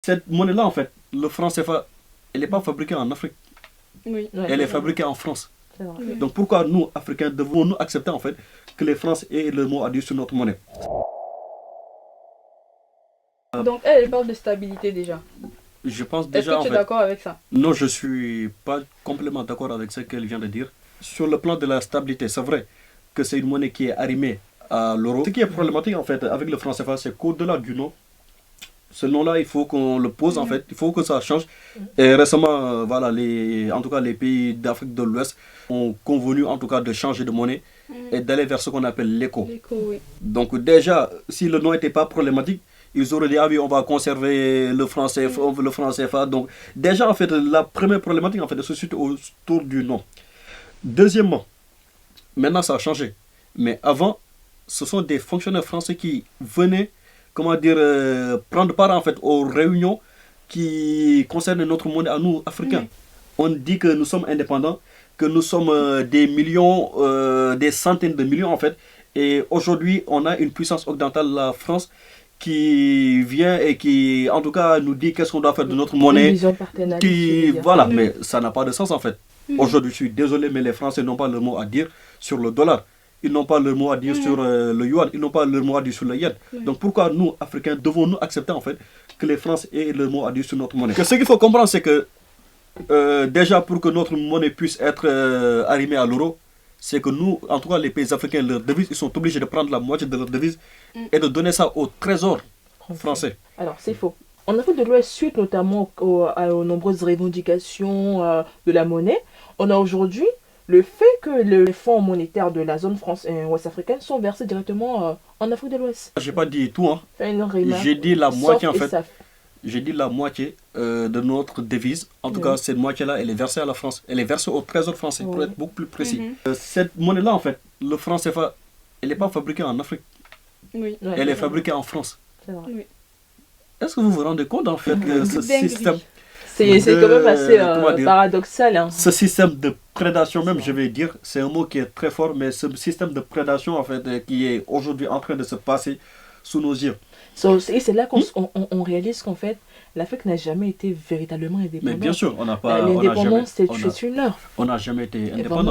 Cette monnaie-là, en fait, le franc CFA, elle n'est pas fabriquée en Afrique. Oui. Ouais, Elle est fabriquée en France. c'est vrai. Oui. Donc pourquoi nous, Africains, devons-nous accepter en fait que les Français aient le mot à dire sur notre monnaie? Donc elle parle de stabilité déjà. Je pense Est-ce déjà que en tu es fait. d'accord avec ça? Non, je suis pas complètement d'accord avec ce qu'elle vient de dire. Sur le plan de la stabilité, c'est vrai que c'est une monnaie qui est arrimée à l'euro. Ce qui est problématique en fait avec le franc CFA, c'est qu'au-delà du nom, ce nom-là, il faut qu'on le pose en fait, il faut que ça change. Et récemment, voilà, en tout cas les pays d'Afrique de l'Ouest ont convenu en tout cas de changer de monnaie et d'aller vers ce qu'on appelle l'éco. L'écho, oui. Donc déjà, si le nom n'était pas problématique, ils auraient dit ah oui, on va conserver le franc CFA, le franc CFA. Donc déjà en fait, la première problématique en fait se situe autour du nom. Deuxièmement, maintenant ça a changé, mais avant, ce sont des fonctionnaires français qui venaient, comment dire, prendre part en fait aux réunions qui concernent notre monde à nous, Africains. On dit que nous sommes indépendants, que nous sommes des millions, des centaines de millions en fait. Et aujourd'hui, on a une puissance occidentale, la France, qui vient et qui, en tout cas, nous dit qu'est-ce qu'on doit faire de notre Une monnaie. vision partenariale. Qui, voilà, mais ça n'a pas de sens en fait. Aujourd'hui, je suis désolé, mais les Français n'ont pas le mot à dire sur le dollar. Ils n'ont pas le mot à dire sur le yuan. Ils n'ont pas le mot à dire sur le yen. Donc pourquoi nous, Africains, devons-nous accepter en fait que les Français aient le mot à dire sur notre monnaie? Ce qu'il faut comprendre, c'est que déjà pour que notre monnaie puisse être arrimée à l'euro, c'est que nous, en tout cas les pays africains, leurs devises, ils sont obligés de prendre la moitié de leurs devises et de donner ça au trésor français. Alors, c'est faux. En Afrique de l'Ouest, suite notamment aux nombreuses revendications de la monnaie, on a aujourd'hui le fait que les fonds monétaires de la zone ouest africaine sont versés directement en Afrique de l'Ouest. J'ai pas dit tout, hein. Fait une remarque. J'ai dit la moitié en Sauf et fait. ça- J'ai dit la moitié de notre devise. En tout cas, cette moitié-là, elle est versée à la France. Elle est versée au trésor français, pour être beaucoup plus précis. Cette monnaie-là, en fait, le franc CFA, elle n'est pas fabriquée en Afrique. Oui. Ouais, Elle est fabriquée en France. c'est vrai. Oui. Est-ce que vous vous rendez compte, en fait, que ce Dinguerie. système... C'est quand même assez comment dire, paradoxal. Hein. Ce système de prédation, même, je vais dire, c'est un mot qui est très fort, mais ce système de prédation, en fait, qui est aujourd'hui en train de se passer sous nos yeux. Et c'est là qu'on réalise qu'en fait, l'Afrique n'a jamais été véritablement indépendante. Mais bien sûr, on n'a pas... L'indépendance, c'est une heure. On n'a jamais été Et indépendant.